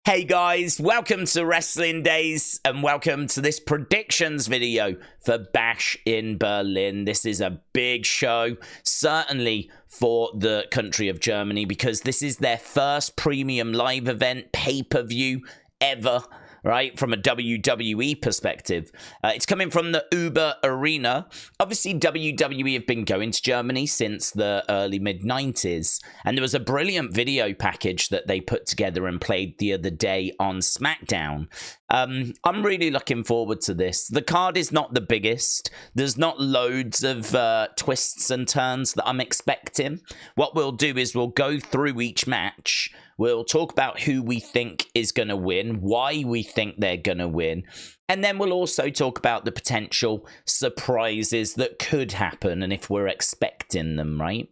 Hey guys, welcome to Wrestling Daze and welcome to this predictions video for Bash in Berlin. This is a big show, certainly for the country of Germany, because this is their first premium live event pay-per-view ever, right, from a WWE perspective. It's coming from the Uber Arena. Obviously, WWE have been going to Germany since the early mid-90s, and there was a brilliant video package that they put together and played the other day on SmackDown. I'm really looking forward to this. The card is not the biggest. There's not loads of twists and turns that I'm expecting. What we'll do is we'll go through each match. We'll talk about who we think is going to win, why we think they're going to win, and then we'll also talk about the potential surprises that could happen and if we're expecting them, right?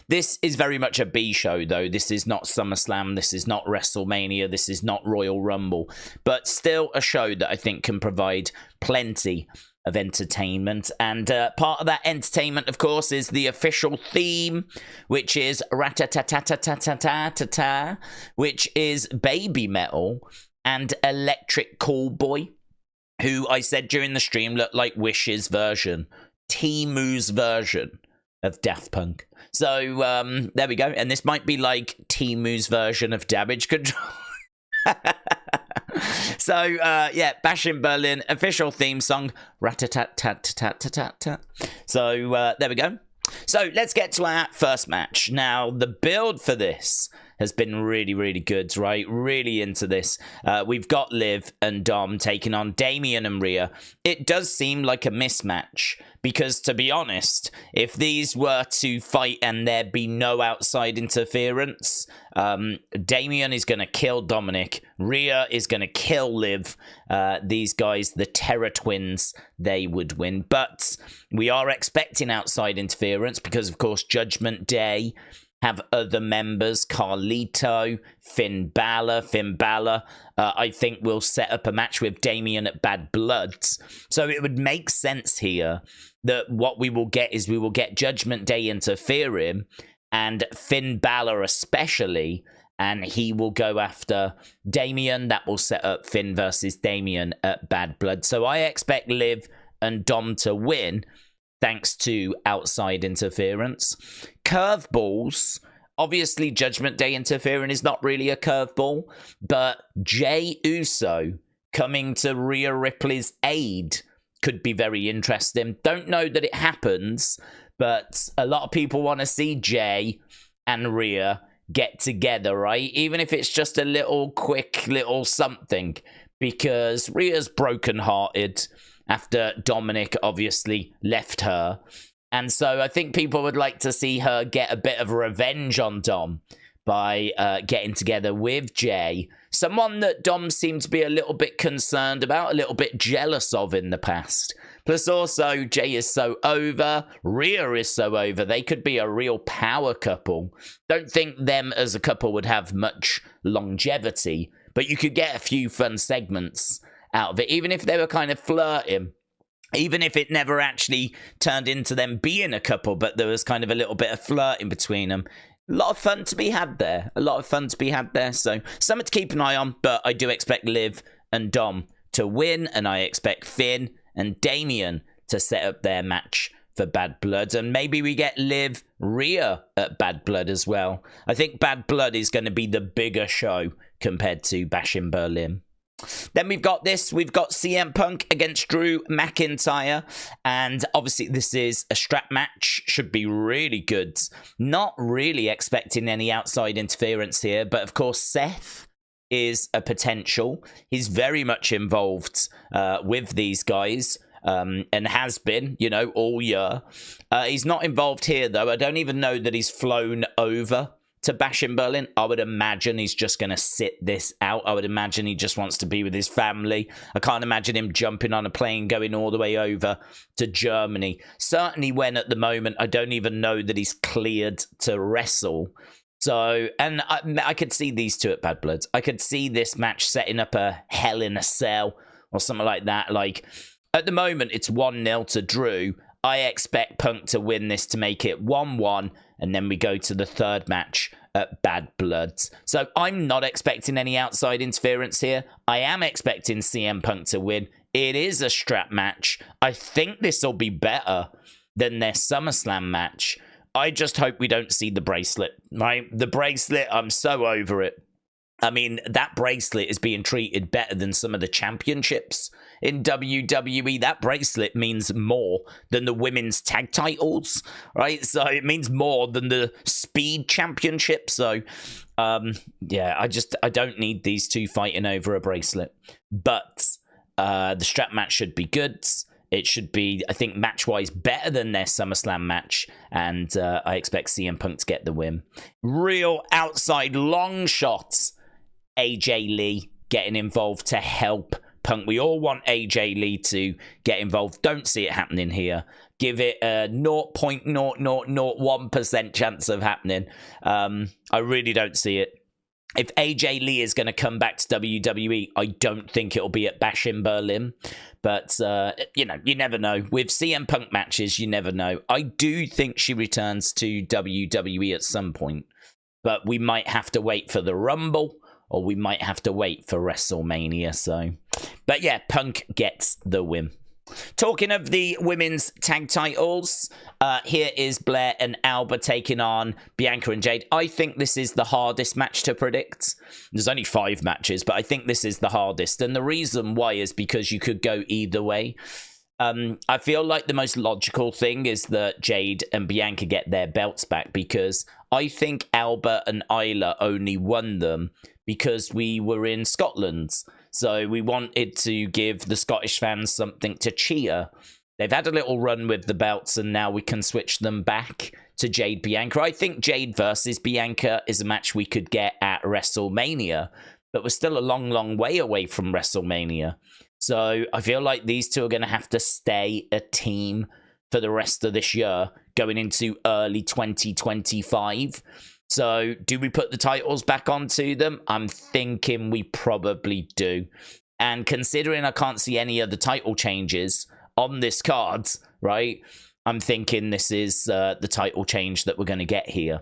This is very much a B show, though. This is not SummerSlam. This is not WrestleMania. This is not Royal Rumble, but still a show that I think can provide plenty of entertainment. And part of that entertainment, of course, is the official theme, which is rat-a-tat-tat-tat-tat-tat-tat, which is Babymetal and Electric Cowboy, who I said during the stream looked like Wish's version, Timu's version of Daft Punk. So there we go. And this might be like Timu's version of Damage Control. So, yeah, Bash in Berlin, official theme song, rat-a-tat-tat-tat-tat-tat. So, there we go. So, let's get to our first match. Now, the build for this has been really, really good, right? Really into this. We've got Liv and Dom taking on Damian and Rhea. It does seem like a mismatch because, to be honest, if these were to fight and there be no outside interference, Damian is going to kill Dominik. Rhea is going to kill Liv. These guys, the Terror Twins, they would win. But we are expecting outside interference because, of course, Judgment Day have other members, Carlito, Finn Balor. I think will set up a match with Damian at Bad Blood. So it would make sense here that what we will get is we will get Judgment Day interfering and Finn Balor especially, and he will go after Damian. That will set up Finn versus Damian at Bad Blood. So I expect Liv and Dom to win, thanks to outside interference. Curveballs. Obviously, Judgment Day interfering is not really a curveball, but Jey Uso coming to Rhea Ripley's aid could be very interesting. Don't know that it happens, but a lot of people want to see Jey and Rhea get together, right? Even if it's just a little quick little something, because Rhea's brokenhearted after Dominik obviously left her. And so I think people would like to see her get a bit of revenge on Dom by getting together with Jey. Someone that Dom seemed to be a little bit concerned about, a little bit jealous of in the past. Plus also, Jey is so over, Rhea is so over. They could be a real power couple. Don't think them as a couple would have much longevity, but you could get a few fun segments out of it, even if they were kind of flirting, even if it never actually turned into them being a couple, but there was kind of a little bit of flirting between them. A lot of fun to be had there. So something to keep an eye on, but I do expect Liv and Dom to win, and I expect Finn and Damian to set up their match for Bad Blood, and maybe we get Liv Rhea at Bad Blood as well. I think Bad Blood is going to be the bigger show compared to Bash in Berlin. Then we've got CM Punk against Drew McIntyre, and obviously this is a strap match, should be really good. Not really expecting any outside interference here, but of course Seth is a potential. He's very much involved with these guys, and has been, all year. He's not involved here, though. I don't even know that he's flown over to Bash in Berlin. I would imagine he's just going to sit this out. I would imagine he just wants to be with his family. I can't imagine him jumping on a plane going all the way over to Germany. Certainly when at the moment I don't even know that he's cleared to wrestle. So, and I could see these two at Bad Blood. I could see this match setting up a Hell in a Cell or something like that. Like, at the moment it's 1-0 to Drew. I expect Punk to win this to make it 1-1, and then we go to the third match at Bad Blood. So I'm not expecting any outside interference here. I am expecting CM Punk to win. It is a strap match. I think this will be better than their SummerSlam match. I just hope we don't see the bracelet, right? The bracelet, I'm so over it. I mean, that bracelet is being treated better than some of the championships in WWE. That bracelet means more than the women's tag titles, right? So it means more than the Speed Championship. So, yeah, I don't need these two fighting over a bracelet. But the strap match should be good. It should be, I think, match-wise better than their SummerSlam match. And I expect CM Punk to get the win. Real outside long shots. AJ Lee getting involved to help Punk. We all want AJ Lee to get involved. Don't see it happening here. Give it a 0.0001% chance of happening. I really don't see it. If AJ Lee is going to come back to WWE, I don't think it'll be at Bash in Berlin. But, you know, you never know. With CM Punk matches, you never know. I do think she returns to WWE at some point. But we might have to wait for the Rumble, or we might have to wait for WrestleMania. So, but yeah, Punk gets the win. Talking of the women's tag titles, here is Belair and Alba taking on Bianca and Jade. I think this is the hardest match to predict. There's only 5 matches, but I think this is the hardest. And the reason why is because you could go either way. I feel like the most logical thing is that Jade and Bianca get their belts back, because I think Alba and Isla only won them because we were in Scotland. So we wanted to give the Scottish fans something to cheer. They've had a little run with the belts, and now we can switch them back to Jade Bianca. I think Jade versus Bianca is a match we could get at WrestleMania, but we're still a long, long way away from WrestleMania. So I feel like these two are going to have to stay a team for the rest of this year, going into early 2025. So do we put the titles back onto them? I'm thinking we probably do. And considering I can't see any other title changes on this card, right, I'm thinking this is the title change that we're going to get here.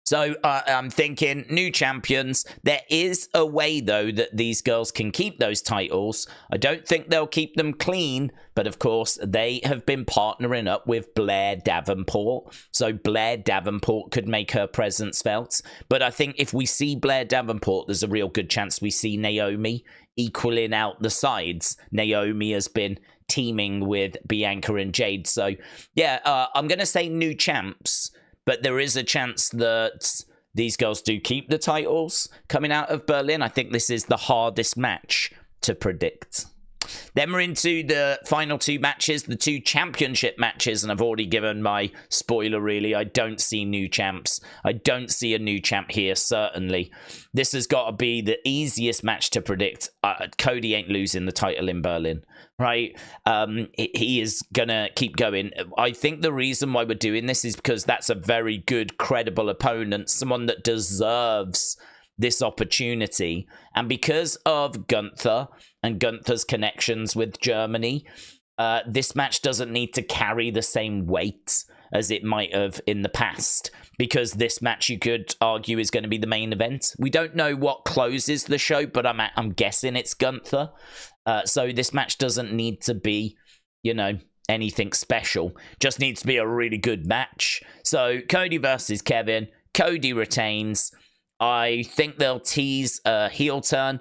So I'm thinking new champions. There is a way, though, that these girls can keep those titles. I don't think they'll keep them clean, but of course, they have been partnering up with Blair Davenport. So Blair Davenport could make her presence felt. But I think if we see Blair Davenport, there's a real good chance we see Naomi equaling out the sides. Naomi has been teaming with Bianca and Jade. So, yeah, I'm going to say new champs. But there is a chance that these girls do keep the titles coming out of Berlin. I think this is the hardest match to predict. Then we're into the final 2 matches, the 2 championship matches, and I've already given my spoiler, really. I don't see new champs. I don't see a new champ here, certainly. This has got to be the easiest match to predict. Cody ain't losing the title in Berlin, right? He is going to keep going. I think the reason why we're doing this is because that's a very good, credible opponent, someone that deserves this opportunity. And because of Gunther and Gunther's connections with Germany, this match doesn't need to carry the same weight as it might have in the past, because this match, you could argue, is going to be the main event. We don't know what closes the show, but I'm guessing it's Gunther. So this match doesn't need to be, you know, anything special. Just needs to be a really good match. So Cody versus Kevin. Cody retains. I think they'll tease a heel turn.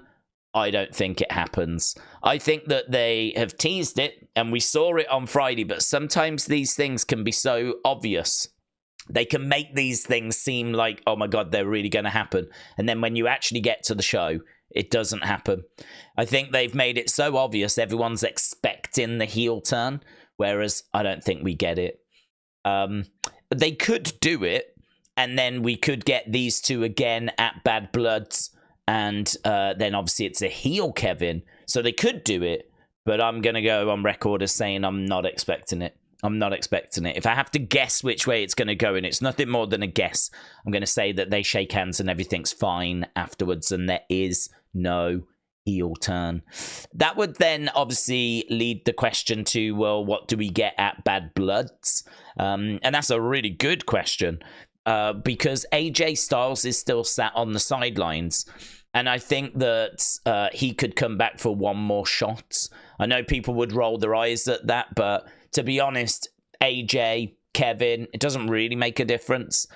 I don't think it happens. I think that they have teased it, and we saw it on Friday, but sometimes these things can be so obvious. They can make these things seem like, oh my God, they're really going to happen. And then when you actually get to the show, it doesn't happen. I think they've made it so obvious, everyone's expecting the heel turn, whereas I don't think we get it. They could do it, and then we could get these two again at Bad Bloods, and then obviously it's a heel Kevin. So they could do it, but I'm going to go on record as saying I'm not expecting it. I'm not expecting it. If I have to guess which way it's going to go, and it's nothing more than a guess, I'm going to say that they shake hands and everything's fine afterwards, and there is no heel turn. That would then obviously lead the question to, well, what do we get at Bad Bloods? And that's a really good question. because AJ Styles is still sat on the sidelines. And I think that he could come back for one more shot. I know people would roll their eyes at that, but to be honest, AJ, Kevin, it doesn't really make a difference.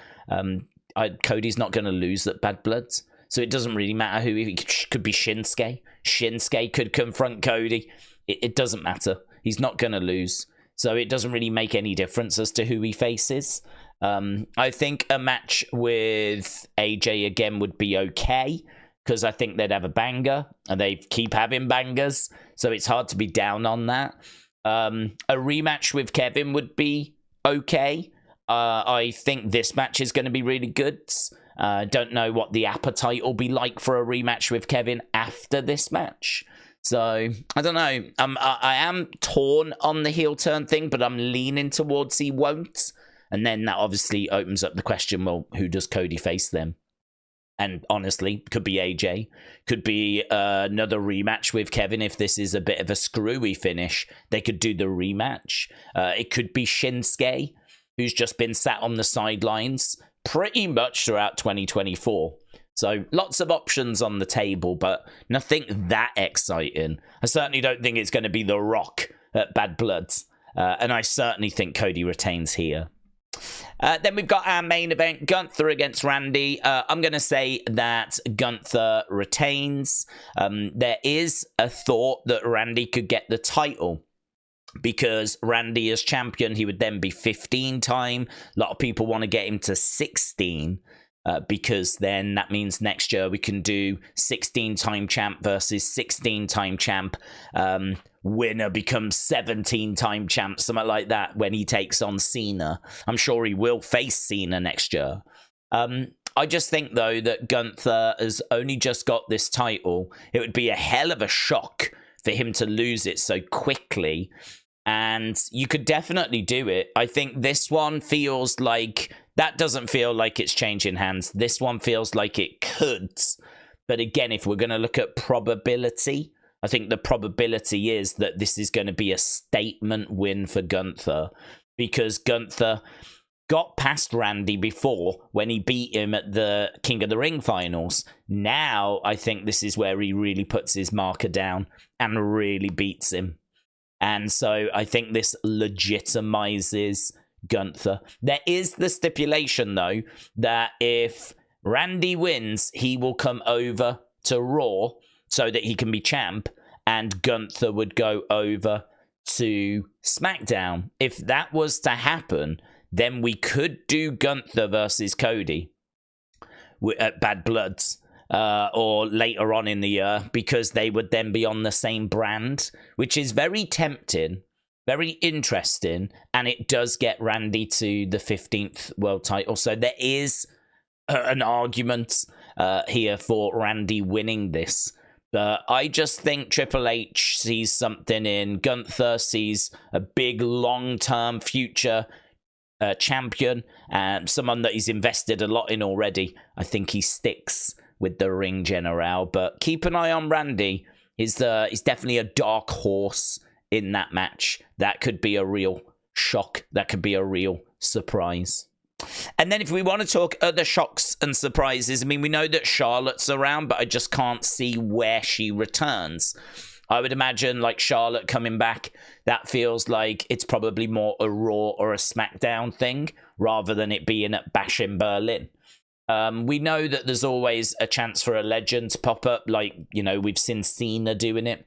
Cody's not going to lose at Bad Blood, so it doesn't really matter who. It could be Shinsuke. Shinsuke could confront Cody. It doesn't matter. He's not going to lose, so it doesn't really make any difference as to who he faces. I think a match with AJ again would be okay, because I think they'd have a banger, and they keep having bangers, so it's hard to be down on that. A rematch with Kevin would be okay. I think this match is going to be really good. Don't know what the appetite will be like for a rematch with Kevin after this match. So, I don't know. I am torn on the heel turn thing, but I'm leaning towards he won't. And then that obviously opens up the question, well, who does Cody face then? And honestly, could be AJ. Could be another rematch with Kevin if this is a bit of a screwy finish. They could do the rematch. It could be Shinsuke, who's just been sat on the sidelines pretty much throughout 2024. So lots of options on the table, but nothing that exciting. I certainly don't think it's going to be The Rock at Bad Blood. And I certainly think Cody retains here. Then we've got our main event, Gunther against Randy. I'm going to say that Gunther retains. There is a thought that Randy could get the title, because Randy as champion, he would then be 15-time. A lot of people want to get him to 16, because then that means next year we can do 16-time champ versus 16-time champ. Winner becomes 17-time champ, something like that, when he takes on Cena. I'm sure he will face Cena next year. I just think, though, that Gunther has only just got this title. It would be a hell of a shock for him to lose it so quickly. And you could definitely do it. I think this one feels like... That doesn't feel like it's changing hands. This one feels like it could. But again, if we're going to look at probability, I think the probability is that this is going to be a statement win for Gunther, because Gunther got past Randy before when he beat him at the King of the Ring finals. Now, I think this is where he really puts his marker down and really beats him. And so I think this legitimizes Gunther. There is the stipulation, though, that if Randy wins, he will come over to Raw so that he can be champ, and Gunther would go over to SmackDown. If that was to happen, then we could do Gunther versus Cody at Bad Bloods, or later on in the year, because they would then be on the same brand, which is very tempting, very interesting, and it does get Randy to the 15th world title. So there is an argument here for Randy winning this. But I just think Triple H sees something in Gunther, sees a big long-term future champion, and someone that he's invested a lot in already. I think he sticks with the Ring General. But keep an eye on Randy. He's definitely a dark horse in that match. That could be a real shock. That could be a real surprise. And then if we want to talk other shocks and surprises, I mean, we know that Charlotte's around, but I just can't see where she returns. I would imagine, like, Charlotte coming back, that feels like it's probably more a Raw or a SmackDown thing, rather than it being at Bash in Berlin. We know that there's always a chance for a legend to pop up, like, you know, we've seen Cena doing it.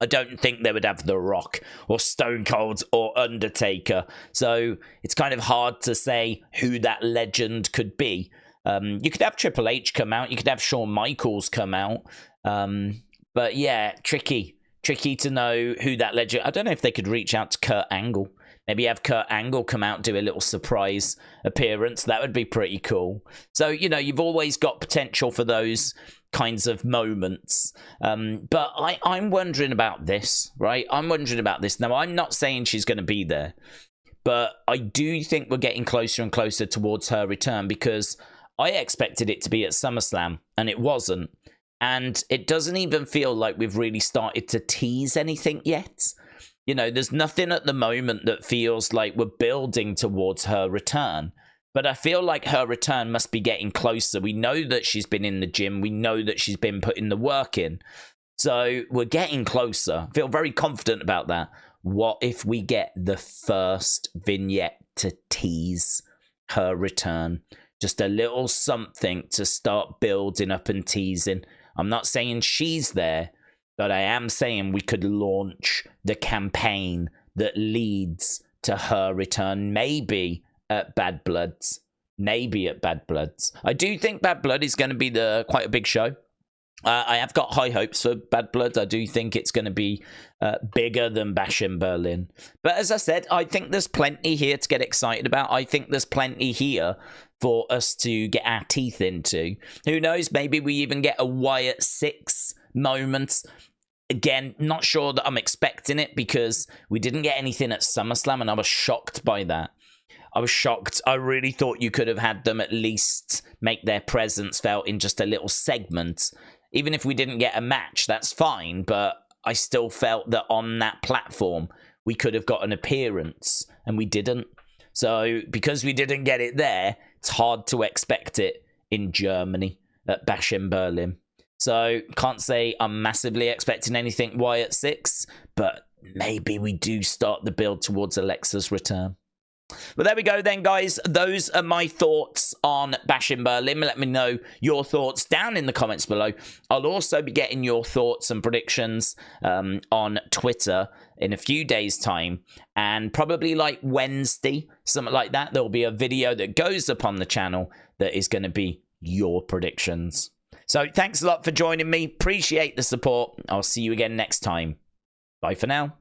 I don't think they would have The Rock or Stone Cold or Undertaker. So it's kind of hard to say who that legend could be. You could have Triple H come out. You could have Shawn Michaels come out. But yeah, tricky to know who that legend... I don't know if they could reach out to Kurt Angle. Maybe have Kurt Angle come out and do a little surprise appearance. That would be pretty cool. So, you know, you've always got potential for those kinds of moments. But I'm wondering about this, right? I'm wondering about this. Now, I'm not saying she's going to be there, but I do think we're getting closer and closer towards her return, because I expected it to be at SummerSlam, and it wasn't. And it doesn't even feel like we've really started to tease anything yet. You know, there's nothing at the moment that feels like we're building towards her return. But I feel like her return must be getting closer. We know that she's been in the gym. We know that she's been putting the work in. So we're getting closer. I feel very confident about that. What if we get the first vignette to tease her return? Just a little something to start building up and teasing. I'm not saying she's there, but I am saying we could launch the campaign that leads to her return. Maybe at Bad Bloods. Maybe at Bad Bloods. I do think Bad Blood is going to be quite a big show. I have got high hopes for Bad Blood. I do think it's going to be bigger than Bash in Berlin. But as I said, I think there's plenty here to get excited about. I think there's plenty here for us to get our teeth into. Who knows? Maybe we even get a Wyatt 6 moment. Again, not sure that I'm expecting it because we didn't get anything at SummerSlam, and I was shocked by that. I was shocked. I really thought you could have had them at least make their presence felt in just a little segment. Even if we didn't get a match, that's fine, but I still felt that on that platform, we could have got an appearance, and we didn't. So, because we didn't get it there, it's hard to expect it in Germany at Bash in Berlin. So, can't say I'm massively expecting anything Wyatt 6, but maybe we do start the build towards Alexa's return. But there we go then, guys. Those are my thoughts on Bash in Berlin. Let me know your thoughts down in the comments below. I'll also be getting your thoughts and predictions on Twitter in a few days' time. And probably like Wednesday, something like that, there'll be a video that goes up on the channel that is going to be your predictions. So thanks a lot for joining me. Appreciate the support. I'll see you again next time. Bye for now.